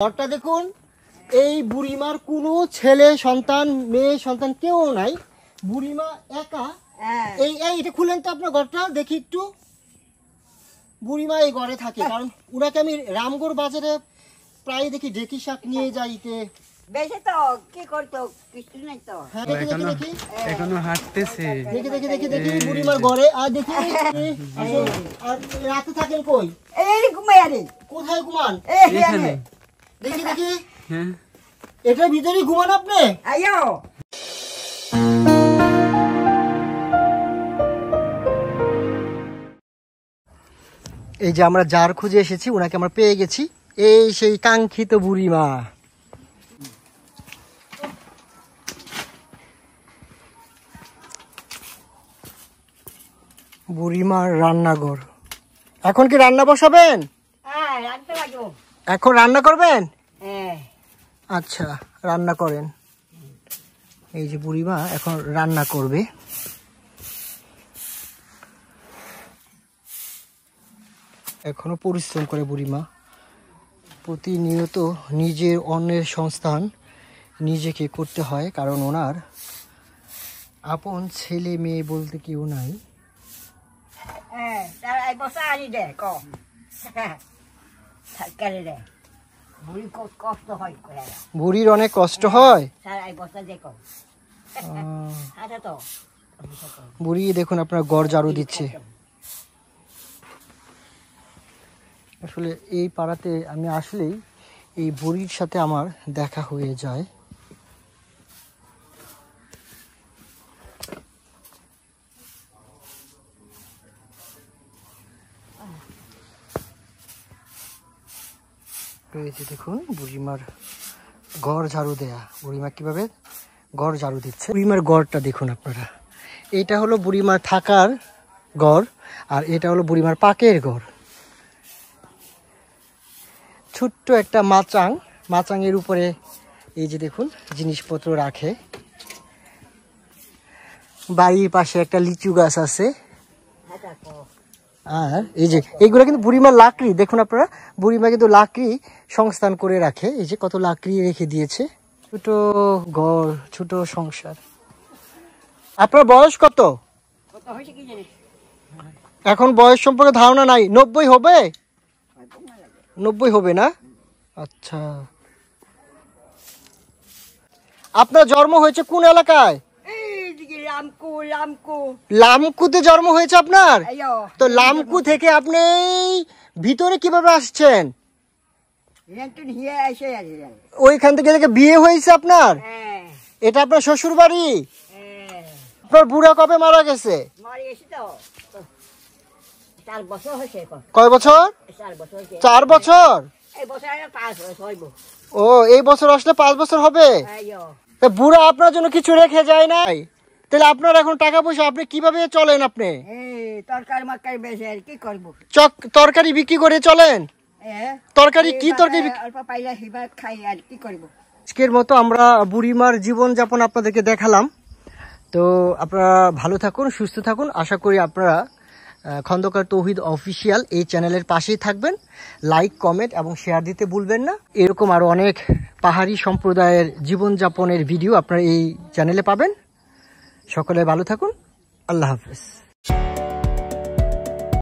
ঘরটা দেখুন, এই বুড়িমার কোনো ছেলে সন্তান মেয়ে সন্তান কেউ নাই, বুড়িমা একা। এই এটা খুলেন তো আপনার ঘরটা দেখি একটু। বুড়িমা এই ঘরে থাকে, কারণ উনাকে আমি রামগড় বাজারে প্রায় দেখি ডেকি শাক নিয়ে যাইতে। বেশি তো কি করতো কিছু নাই তো। হ্যাঁ দেখি দেখি দেখি এখনো হাঁটতেছে। দেখি দেখি দেখি দেখি বুড়িমার ঘরে। আর দেখি আর রাতে থাকেন কই? এই ঘুমাই আরে। কোথায় ঘুমান? এখানে দেখি দেখি। হ্যাঁ, এটার ভিতরেই ঘুমান আপনি? আয়ো এই যে আমরা যার খুঁজে এসেছি, ওনাকে আমরা পেয়ে গেছি। এই সেই কাঙ্ক্ষিত বুড়িমা। বুড়িমার রান্নাঘর। এখন কি রান্না বসাবেন? হ্যাঁ রাখতে লাগবো। এখন রান্না করবেন? হ্যাঁ আচ্ছা, রান্না করেন। এই যে বুড়িমা এখন রান্না করবে। এখনো পরিশ্রম করে বুড়িমা, প্রতিনিয়ত নিজের অন্যের সংস্থান নিজেকে করতে হয়, কারণ ওনার আপন ছেলে মেয়ে বলতে কেউ নাই। হ্যাঁ তার এই বসা আনি দে ক থাকারে দে বুড়ি কষ্ট হয় করে। বুড়ির অনেক কষ্ট হয়। তার এই বসা দে ক আচ্ছা তো বুড়ি দেখুন আপনার ঘর ঝাড়ু দিচ্ছে। আসলে এই পাড়াতে আমি আসলেই এই বুড়ির সাথে আমার দেখা হয়ে যায়। রয়েছে দেখুন বুড়িমার ঘর ঝাড়ু দেয়া। বুড়িমা কিভাবে ঘর ঝাড়ু দিচ্ছে। বুড়িমার ঘরটা দেখুন আপনারা। এটা হলো বুড়িমার থাকার ঘর, আর এটা হলো বুড়িমার পাকের ঘর। ছোট্ট একটা মাচাং, মাচাঙের উপরে এই যে দেখুন জিনিসপত্র রাখে। বাড়ির পাশে একটা লিচু গাছ আছে। আর এই যে এইগুলো কিন্তু বুড়িমার লাকড়ি। দেখুন আপনারা, বুড়িমা কিন্তু লাকড়ি সংস্থান করে রাখে। এই যে কত লাকড়ি রেখে দিয়েছে। ছোট ঘর, ছোট সংসার। আপনার বয়স কত? এখন বয়স সম্পর্কে ধারণা নাই। 90 হবে? 90 হবে না? আচ্ছা। আপনার জন্ম হয়েছে কোন এলাকায়? লামকুতে জন্ম হয়েছে আপনার? তো লামকু থেকে আপনি ভিতরে কিভাবে আসছেন? ওইখান থেকে বিয়ে হয়েছে আপনার? এটা আপনার শ্বশুর বাড়ি? আপনার বুড়া কবে মারা গেছে? কয় বছর? 4 বছর। ও, এই বছর আসলে 5 বছর হবে। বুড়া আপনার জন্য কিছু রেখে যায় নাই? তাহলে আপনার এখন টাকা পয়সা, আপনি কিভাবে চলেন? আপনি তরকারি বিক্রি করে চলেন? তরকারি কি তরকারি? আজকের মতো আমরা বুড়িমার জীবন যাপন আপনাদেরকে দেখালাম। তো আপনারা ভালো থাকুন, সুস্থ থাকুন। আশা করি আপনারা খন্দকার তৌহিদ অফিসিয়াল এই চ্যানেলের পাশেই থাকবেন। লাইক, কমেন্ট এবং শেয়ার দিতে ভুলবেন না। এরকম আরো অনেক পাহাড়ি সম্প্রদায়ের জীবনযাপনের ভিডিও আপনারা এই চ্যানেলে পাবেন। সকলে ভালো থাকুন। আল্লাহ হাফেজ।